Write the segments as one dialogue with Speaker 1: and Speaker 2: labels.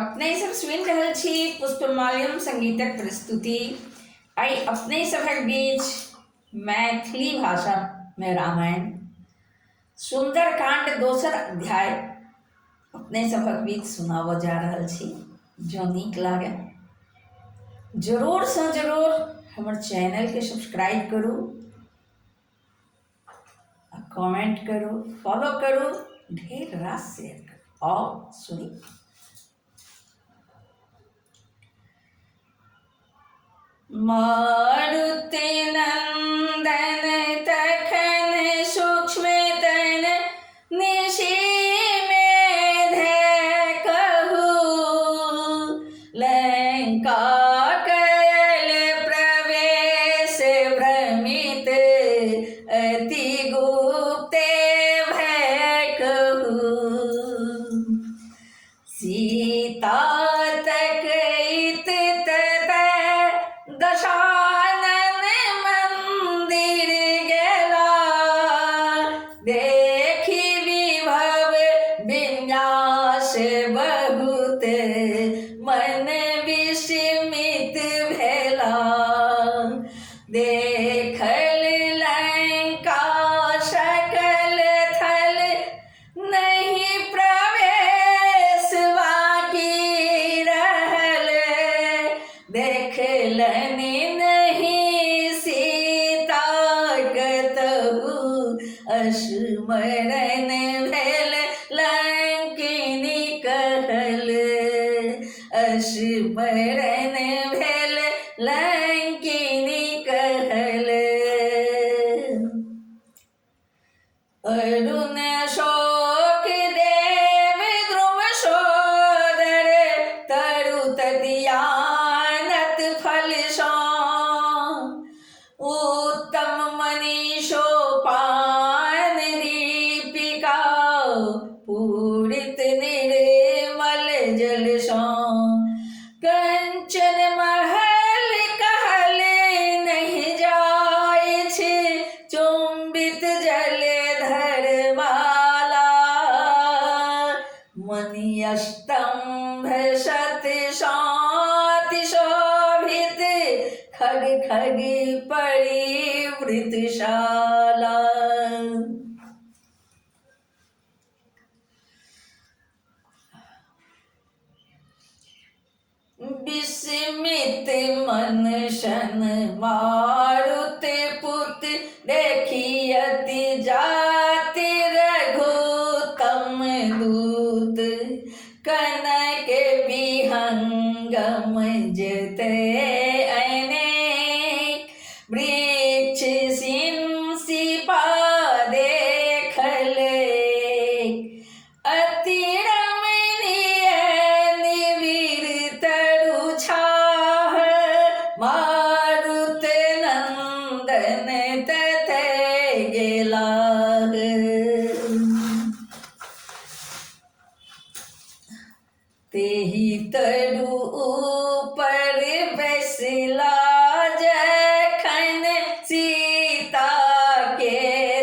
Speaker 1: अपने सब सुनि रहल छी पुष्पमाल्यम संगीतक प्रस्तुति। आइ अपने सभक बीच मैथिली भाषा में रामायण सुंदर कांड दोसर अध्याय अपने सभक बीच सुनाबऽ जा रहल छी। जो नीक लागे जरूर से जरूर हमर चैनल के सब्सक्राइब करू, कमेंट करू, फॉलो करू, ढेर रास शेयर करू और सुनी। मारुति नंदन तखन सूक्ष्म तन निशि में धै कहू, लंका कयल प्रवेश भ्रमित अति गुप्ते भय कहू। सीता तकैत दशानन मंदिर गेला, देखी विभव विन्यास बहुत मन विस्मित भेला। देखल लंका सकल थल, नहीं प्रवेश बाकी रहल। देखलनि नहीं सीता कतहु, स्मरण भेल लंकिनी कहल। स्मरण भेल लंकिनी कहल। अरुण शोक देव ध्रुव सोदर, तरु तदियानत फल सो। उत्तम मनीषो पान दीपिका, पूरित निर्मल जल सो। कंचन महल कहल नहीं जाय छे, चुंबित जल धरवाला। मणि स्तंभ सत शांति शोभित, खग खग परिवृतशाला। विस्मित मन सन मारुति पुत, देखी अति जाति रघुतम दूत। कनक विहंगम जते अनेक, वृक्ष सिंसिपा देखल। अति रमणीय निबिड़ तरु छाह, मारुति नंदन ततै गेला। तेहि तरु ऊपर बैसला, जखन सीता के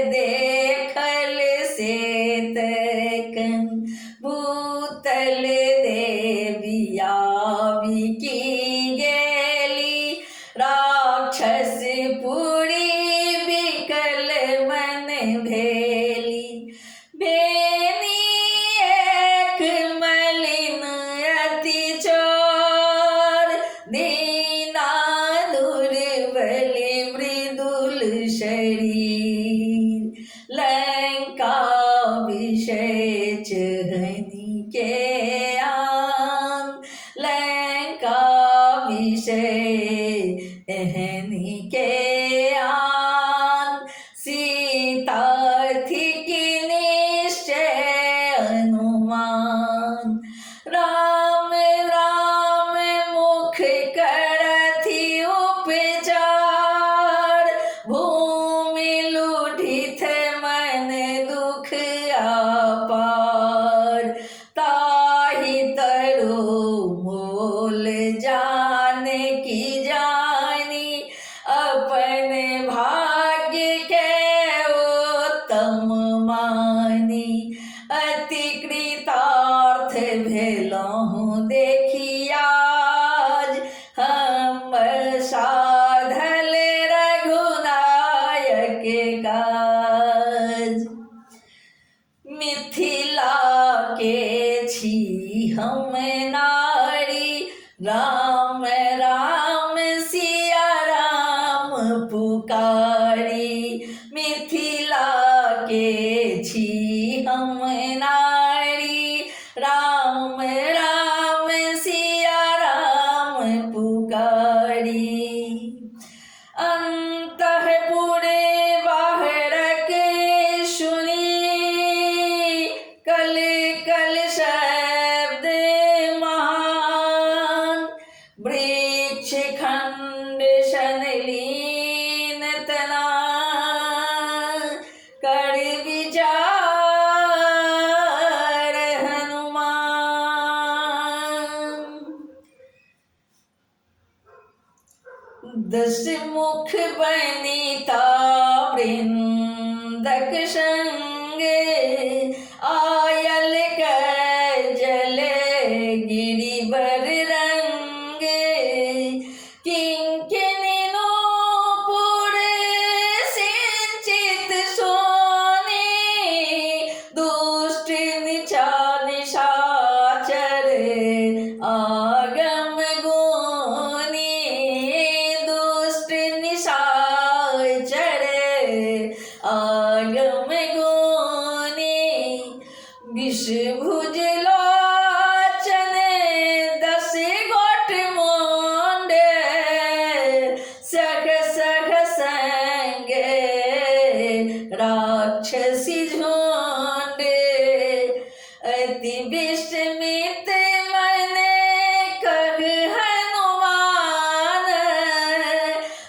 Speaker 1: देखल से तकन। भूतल देविया बिकी गेली, राक्षस पुरी बिकल मन भेली। बेनी एक मलिन अति चोर, हम नारी। राम राम सिया राम पुकारी, मिथिला के छी हम नारी। राम राम सिया राम पुकारी, अंतःपुरे बाहर के सुनी, कल कल शब्द महान। वृक्ष खंड सनलीन तना, कर विचार हनुमान। दस मुख बनिता वृंदक संगे, आयल कर जल गिरिवर रंगे। किंकिनी नूपुर सिंचित सोने, दुष्ट निशाचर आगम गोनी। दुष्ट निशाचर आगम गोनी, विषभुज लोचन दस गोट मोंडे। सख सख संगे राक्षसी झुंड, अति विस्मित मने कह हनुमान।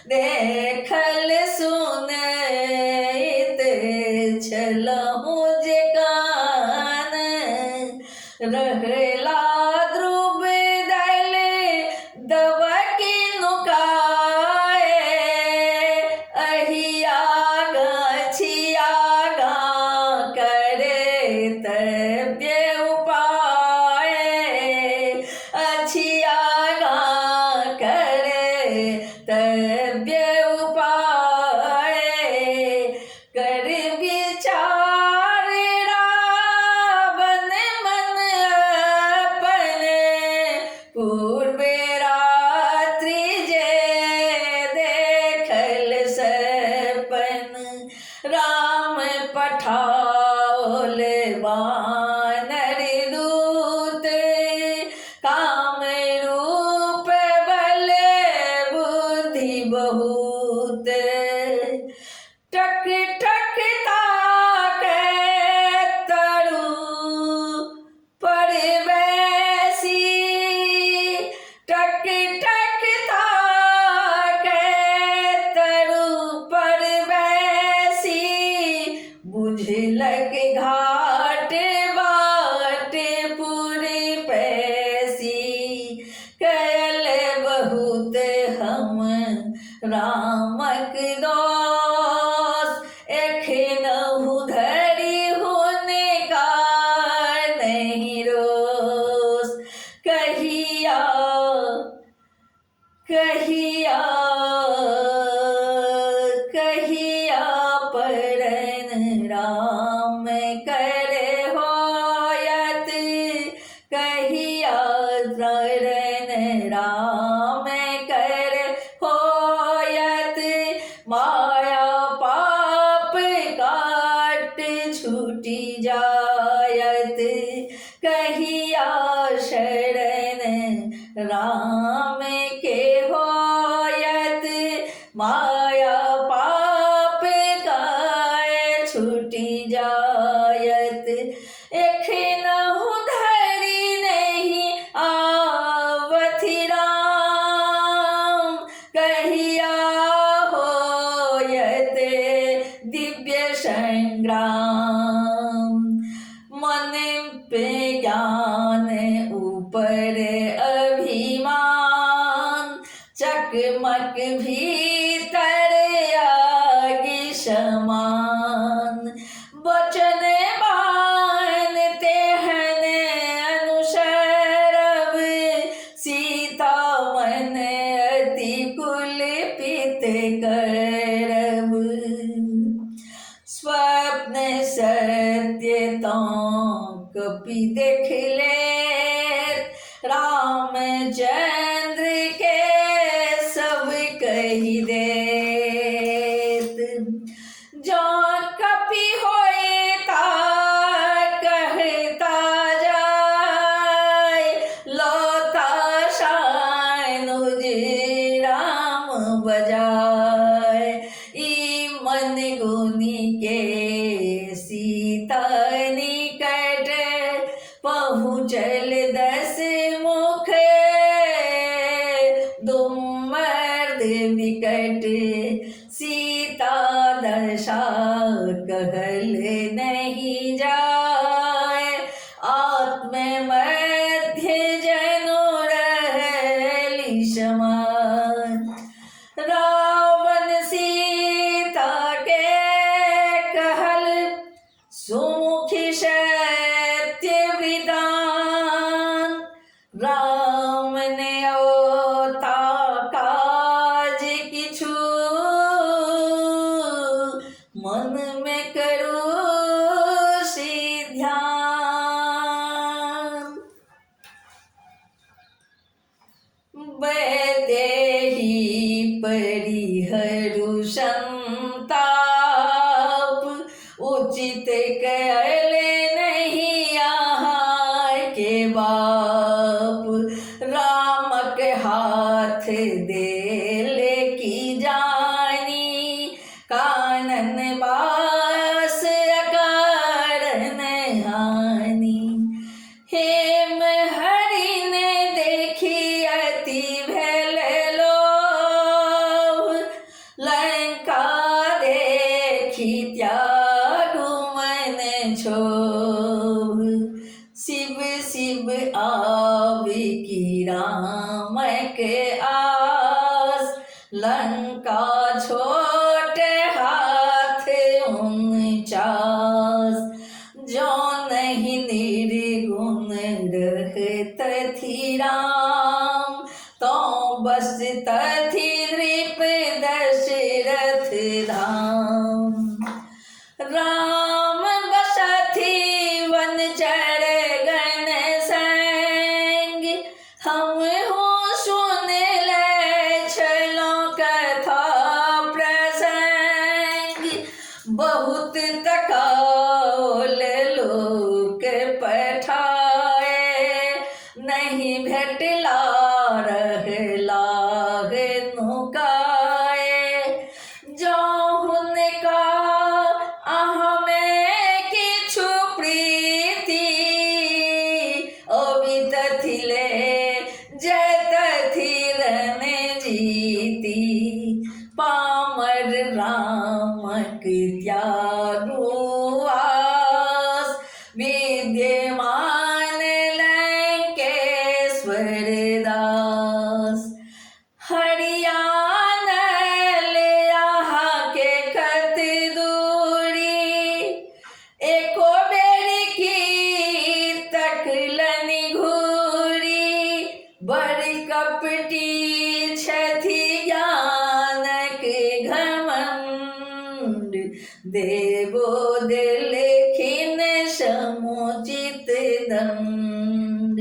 Speaker 1: देखल सुनैत छलहु जे कान, रहला ध्रुव दल दबकी नुकाए। अहिया गछिया गा करे तब्य उपाय। अछिया गा करे तब्य उपाय, कर विचार रावण मन अपने। पूर्वे रात्रि जे देखल सपन, राम पठाओल वानर दूत। काम रूप बल बुद्धि बहुत, टक टक ताकै तरु पर बैसी। टक टक ताकै तरु पर बैसी, बुझलक घाट बाट पुरि पैसी। कयल बहुत हम रामक दोष, एखनहु धरि हुनका नहीं रोष। कहिया कहिया कहिया परन राम करे होयत। कहिया परन राम करे होयत, माया पाप काट छूटी जायत। कहिया शरण राम के होयत, माया पाप काय छूटी जायत। एखनहु धरि नहीं आवथि राम, कहिया होयत दिव्य संग्राम। मन पे ज्ञान ऊपर अभिमान, चकमक भीतर आगे समान। वचन बान तेहन अनुसरब, सीता मन अति कुलपित करब। स्वप्न सत्य तां कपि देख ले, चंद्र के सब कही देत, जो कपि होए ता कहता जाय, लौता शान राम बजाय। ई मन गुनी के सीता निकट, पहुँचल 10 मुख दुमर्द विकट। सीता दशा कहल नहीं जाय, आत्म मध्य जनु रहली समान। रावण सीता के कहल सुमुखी सत्य विधान, राम ने ओता काज किछु, मन में करो ध्यान। देहि परिहरु संताप, उचित कहल नहीं यहाँ के बाप। रामक हाथ देल की जानी, कानन बास अकारण हानि। हेम हरि ने देखी अति भैल लोभ, लंका देखी त्यागु मन क्षोभ। शिव शिव आवे की राम के आस, लंका छोट हाथ उनचास। जो नहीं निर्गुण रहत थी राम, तो बस तथी नृप दशरथ धाम। राम बसथी वन चर गण संग, हम हो सुन ले छलो कथा प्रसंग। बहुत तकाल लोक पठाए, नहीं भेटला रहला नुकाए। जो हुनका अहमे किछु प्रीति, अभी तथिले जय रन जीती। पामर रामक त्यागु आस, विद्यमान लंकेश्वर दास। हरियाणा के खत दूरी, एको बेर की तकलनि घूरी। बड़ कपटी छथि ज्ञानक घमंड, देवो देलखिन समुचित दंड।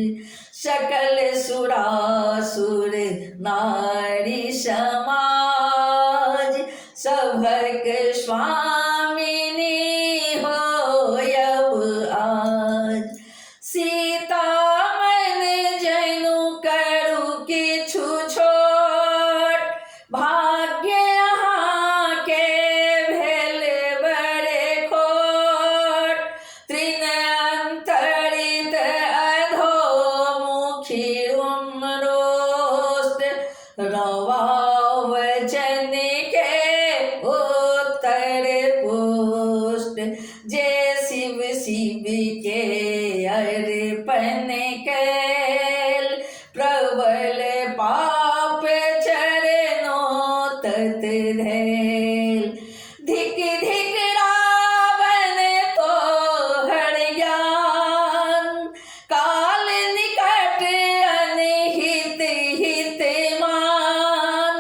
Speaker 1: सकल सुरासुर नारी समाज, सभक स्वामिनी होयब आज। सीता मन जनु करू किछु छोट, भाग्य यहाँ के भेल बड़े खोट। तृण अंतरित अधोमुखी उम्रोष्ट, रवा वचन के उत्तर पुष्ट। जे शिव शिव के अर्पण कैल, प्रबल पाप चरणों तत धैल। धिक धिक रावण तो हर ज्ञान, काल निकट अनहित हित मान।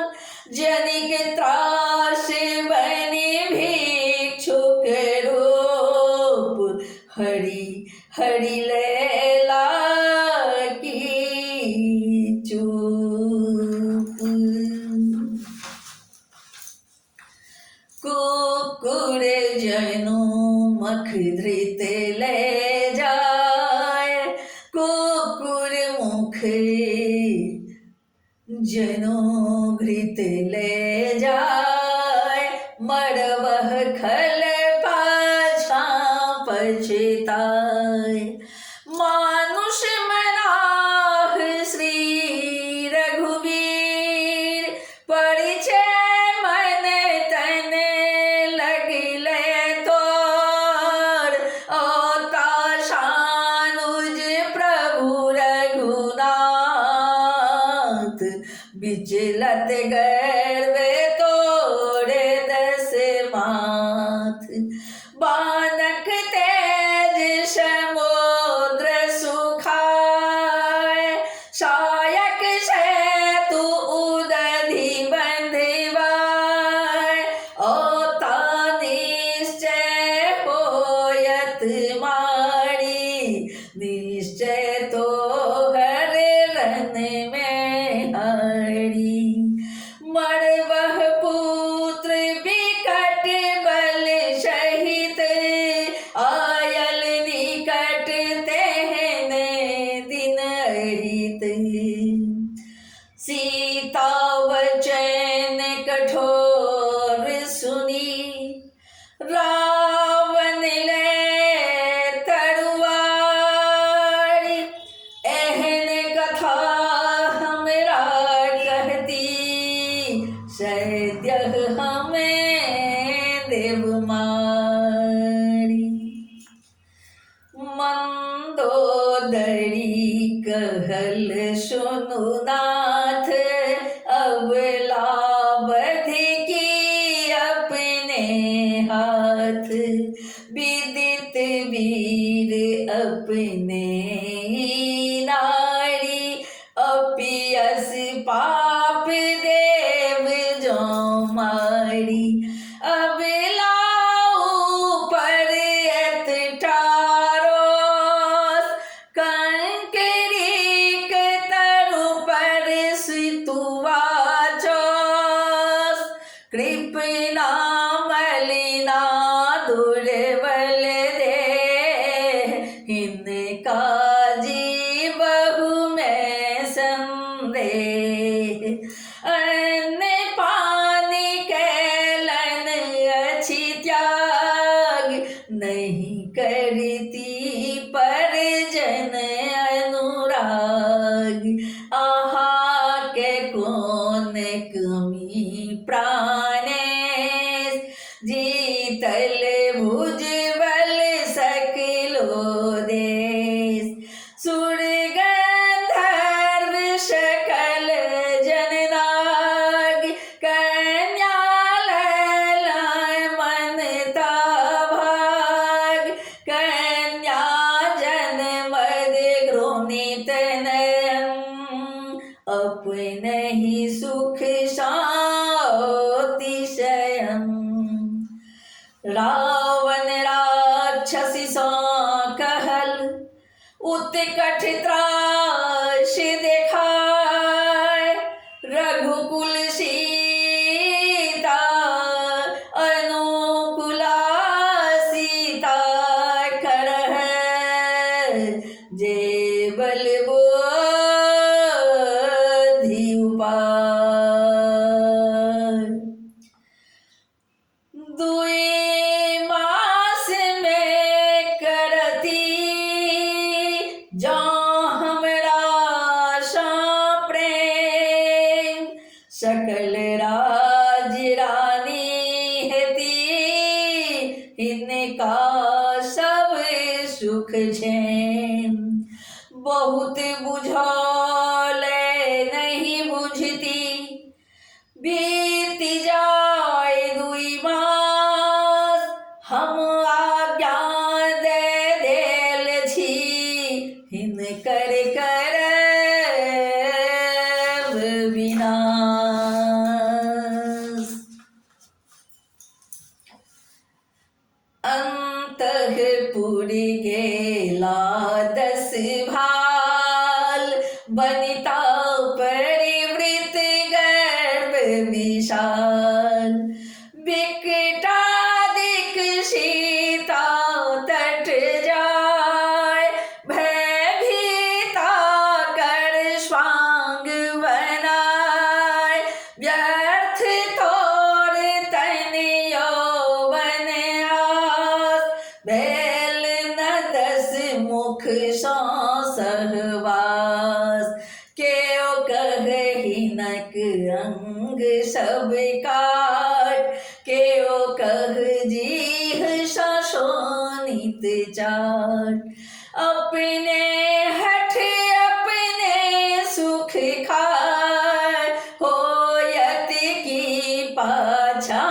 Speaker 1: जनिक त्रास बनि भिक्षुक रूप, हरि हरि लैला की चूप। घृत ले जाए, कुकुर मुख जनो घृत ले जाए, मरवह खल पाछा पछताए। मानुष मनाह श्री रघुवीर, परिचय मन तन लगले तोर, औता शानुज प्रभु रघुनाथ, बिचलत गर्व तोड़े दस माथ। बानक तेज समुद्र सुखाए, शायक सेतु उदधि बंधवाए, औता निश्चय होयत मारी, निश्चय तो हर रन में हरी। मरवह पुत्र बिकट बल सहित, आयल निकट तेहने दिन अहित। सीता वचन कठोर सुनी, रावण ले तरुआर, एहन कथा हमरा कहती, सद्यः हमें देव मारी। मंदोदरी कहल सुनु नाथ, अबला बधि की अपने हाथ, विदित वीर अपने नारी, अपियस पाप देव जो मारी। अब लाऊ पर एत टारोस, कंकरी के तरु पर सितुआ चोस, कृपना मलिना दुर्बल दे, इनका जी बहु में संदेह। अन्न पानी कैलन अच्छी त्याग, नहीं करती परिजन अनुराग। आहा के कौन कमी प्राणेश, जीतल भुज बल सकलो देश। सुर गंधर्व सकल जननाग, कन्या ललाय मन भाग, कन्या जन्मद घृणित नयन, अपने ही सुख सातिशयम्। रावण राक्षसी सा कहल, उत्कट त्रास देखाय, रघुकुल सीता अनुकूला सीता करह, जे बल बुद्धि उपाय। दुई मास में करती, जो हमरा सा प्रेम, सकल राज रानी हेती, इनका सब सुख क्षेम। बहुत बुझौले नहीं बुझती, बीत जाए दुई मास, हम आज्ञा दे देल छी, हिनकर करब विनाश। अंतःपुर गेला 10 भाल, बनिता परिवृत गर्भ विशाल। विकटादिक सीता तट मुख सो सहवास, केओ कहि नक अंग सब काट, केओ कह जीह शोणित चाट। अपने हठ अपने सुख खाए, होयत की पाछा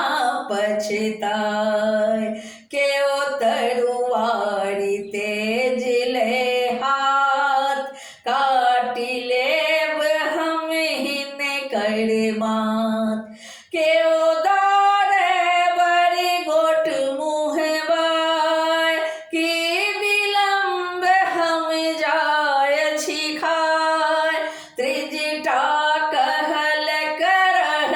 Speaker 1: पछताए। केओ तरुआरी तेज ले हाथ, काटी लेब हम हिन कर मात। केओ दारे बड़ी गोट मुँह बाय, कि विलम्ब हम जाय छी खाय। त्रिजटा कहल करह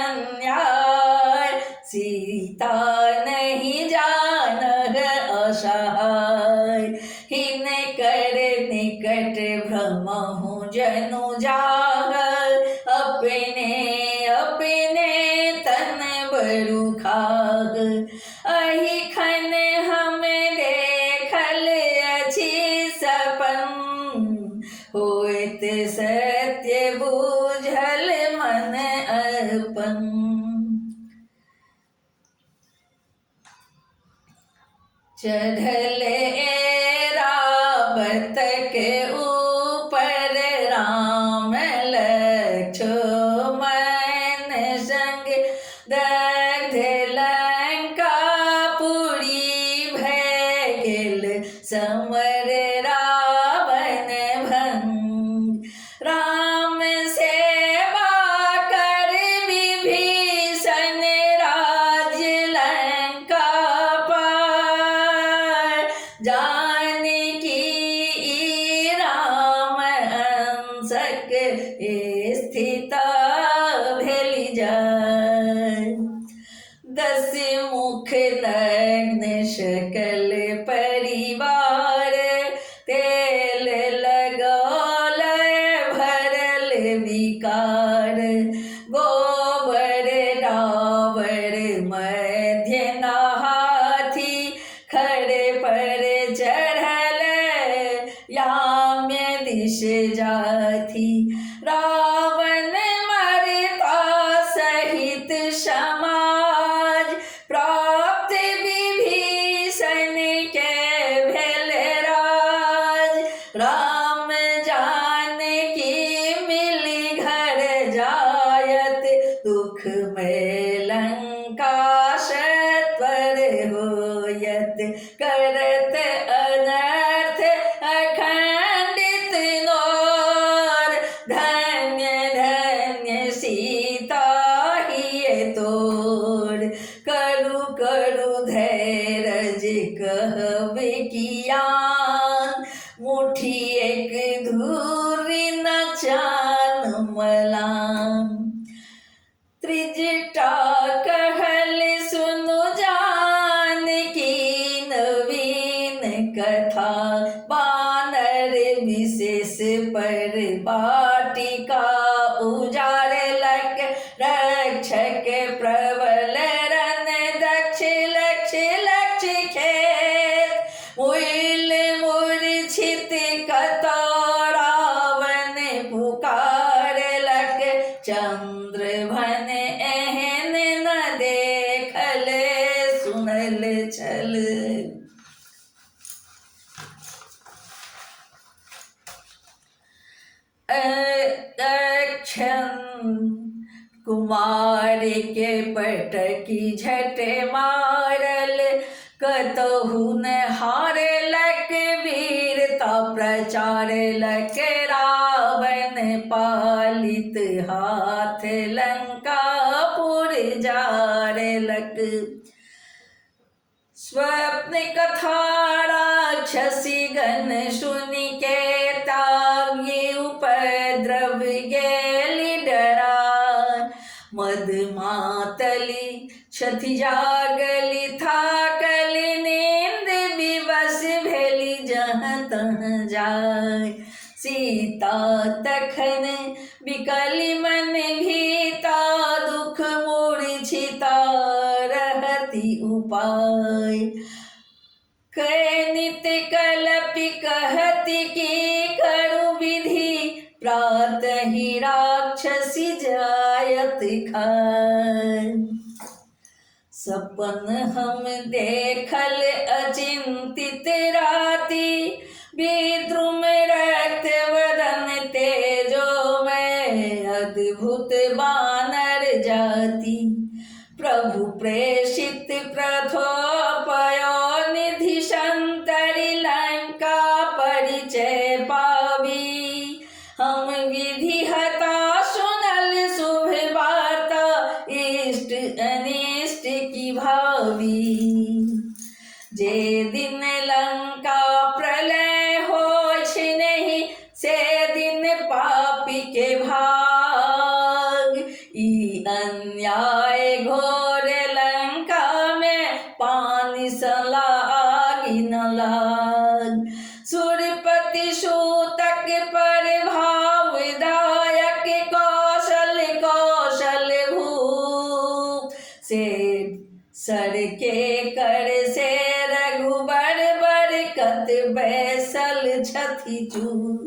Speaker 1: अन्याय, सीता नहीं जानह असहाय। हिन कर निकट भ्रमहु जनु जागल, अपने अपने तन बरु खाग। अहि खन हम देखल अछि सपन, होइत सत्य बूझल मन अपन। चढ़ल एरावत के ऊपर राम लक्ष्मण संग, दग्ध लंका पुरी भय गेल समर रावण भंग। राम सेवा कर विभीषण राज्य लंका पाय, जानकी राम अंशक स्थिता भेली जाय। 10 मुख नग्न सकल परिवार, तेल लगौल भरल विकार। गोबर डाबर मध्य नहाथी, खड़े पर चढ़ल याम्य दिश जाथी। रावण मरता सहित समाज, प्राप्त विभीषण के भेल राज। राम जानकी मिली घर जायत, दुख में लंका सत्वर होयत। करत अनर्थ अखंडित नोर, धन्य धन्य सीता हिय तोर। करु करु धैर्य कहब कियान, मुठी एक धूरि न चान मलान। त्रिजटा कहल सुनु जानकी नवीन कथा, बानर विशेष पर बाटिका उजारलक। रक्षक प्रबल रन दक्ष लक्ष लक्ष खेत, मूल मूर्छित कतौ रावण पुकारलक। चंद्रभन एहन न देखल सुनल छल। कुमार के पटकी झट मारल, कतहु न हारलक वीरता प्रचारलक। रावण पालित हाथ लंकापुर जारलक। स्वप्न कथा राक्षसी गण सुनि के, तावि उपद्रव गेली डरा। मद मातली क्षति जागली, थाकल नींद विवश भेली जहाँ तहाँ जाय। सीता तखन बिकली मन भीता, दुख मूर्छिता रहती उपाय। कै नित कल्प तदपि कहती कि करू विधि, प्रातः ही राक्षसी जायत खाय। सपन हम देखल अचिंतित राति, विद्रुम रक्त वदन तेजो में, अद्भुत बानर जाति। प्रभु प्रेषित प्रथोपयो निधि संतरि, लंका परिचय पावी। हम विधि हता सुनल शुभ वार्ता, इष्ट अनिष्ट की भावी। जे दिन लंका प्रलय होय नहीं, से दिन पापी के भाग। ई अन्याय घोर लंका में, पानी सा आगि न लाग। सुरपति सूतक प्रभाव दायक, कौशल कौशल भूप। से सर के कर से रघुबर बरकत, बैसल छथि चूप।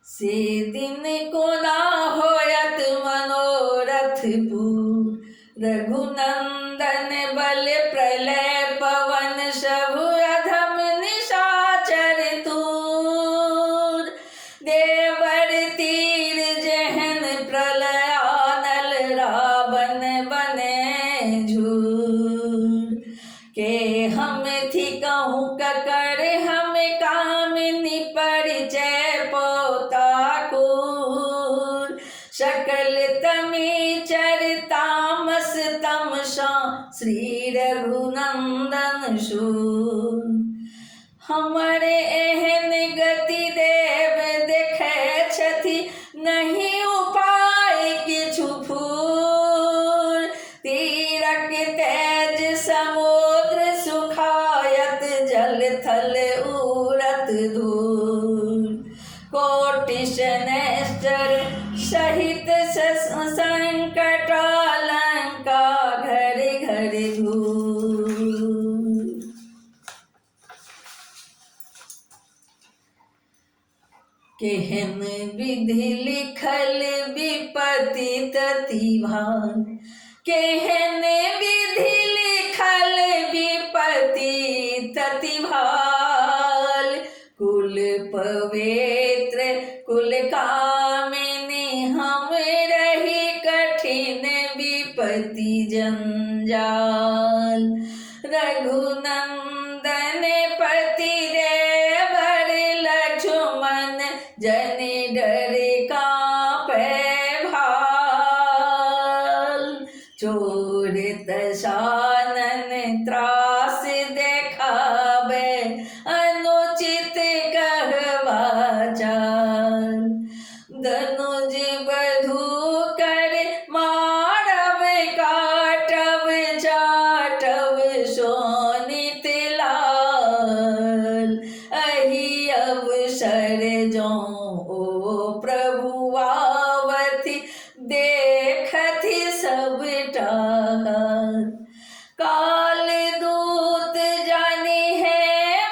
Speaker 1: से दिन को ना होयत मनोरथ पूर, रघुनंदन बल प्रलय पवन, सब अधम निशाचर तूर। देवर तीर जहन प्रलयानल, रावण बने झूर। के हम थी कहूँ ककर, हम कामिनी परिचय पोता कूर। सकल तमीचर तामस तमसा, श्री रघुनंदन शूर। हमरे एहन गति देव देखे छथि, नहीं उपाय किछु फूर। तीरक तेज समुद्र सुखायत, जल थल उड़त धूर। कोटि सनेस्तर सहित संकट, लंका घर घर घूर। केहन विधि लिखल विपत्ति तति भार, केहन विधि लिखल विपत्ति तति भाल। कुल पवित्र कुल कामिनी, हम रही कठिन विपत्ति जंजाल। रघुनंदन पति देवर लक्ष्मण, जन डर कांपे भाल। चोर दशानन त्रास देखावे, अनुचित कहवा चाल। धनुज बधू कर मारव, काटव चाटव शोणित लाल। अहि अवसर जो ओ प्रभु आवति, देखति सब टाल। काल दूत जानी है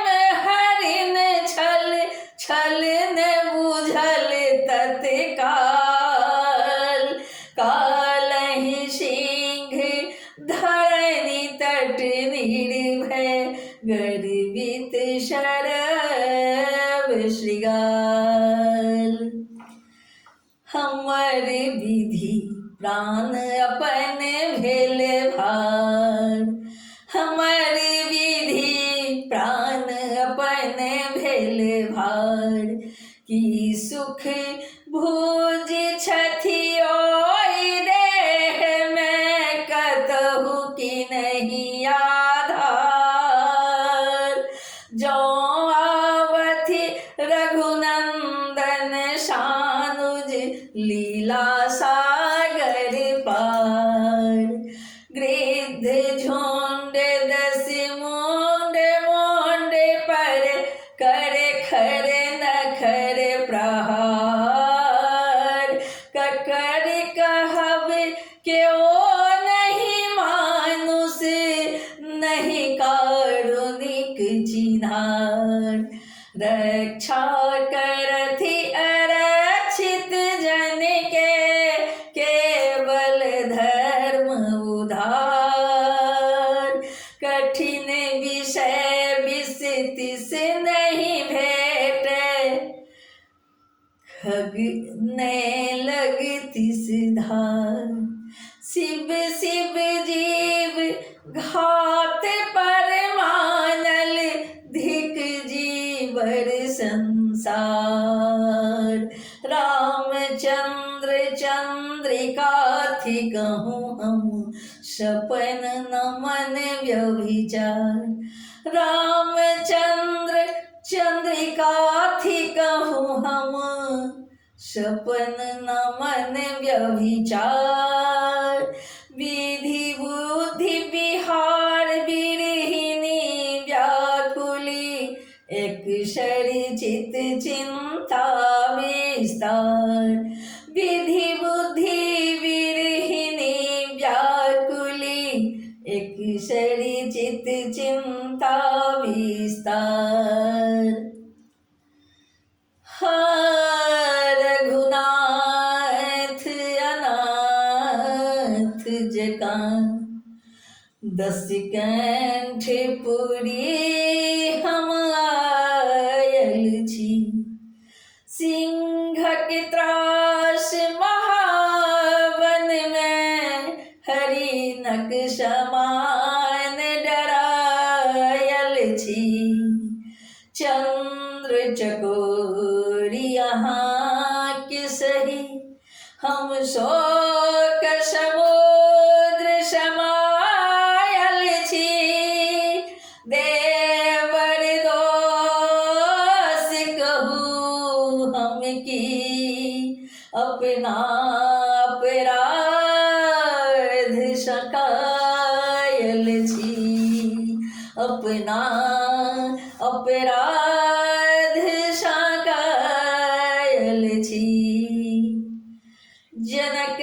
Speaker 1: मैं हरिन, छल छल न बुझल तत्काल। कालहि सिंह धरणी तट, निर्भय गर्वित शरभ श्रृगाल। हमर विधि प्राण अपन भेल भार, हमर विधि प्राण अपन भेल भार। की सुख भुज छथि ओहि देह में, कतहु की नहीं आधार। जो आवथि रघुनंदन सानुज, लीला सागर पार। गृध्र झुंड दस मुंड, मुंड पर कर खर नखर प्रहार। ककर कहब क्यों नहीं मानुष, नहीं कारुणिक चिन्हा। संहार। रक्षा करथि अरक्षित जन के, केवल धर्म उधार। कठिन विषय विष तिस नहीं भेटे, खग ने लगति धार। शिव शिव जीव घात पर मानल, धिक जीवर संसार। रामचंद्र चंद्रिका थी कहूँ हम, सपन न मन व्यभिचार। रामचंद्र चंद्रिका थी कहूँ हम, सपन न मन व्यभिचार। विधि बुद्धि विहार विरहिनी व्याकुली, एक चित चिंता विस्तार। विधि बुद्धि विरहिनी व्याकुली, एक चित चिंता विस्तार। रघुनाथ अनाथ जका, दस कंठ पुरी हम आयल छी। सिंहक त्रास महावन में, हरिणक समान डरायल छी। चंद्र चकोर यहाँ के सही, हम शोक समुद्र समायल छी। देवर दोष कहूँ हम की, अपना अपराध सकायल छी। अपना अपराध सकायल छी। जनक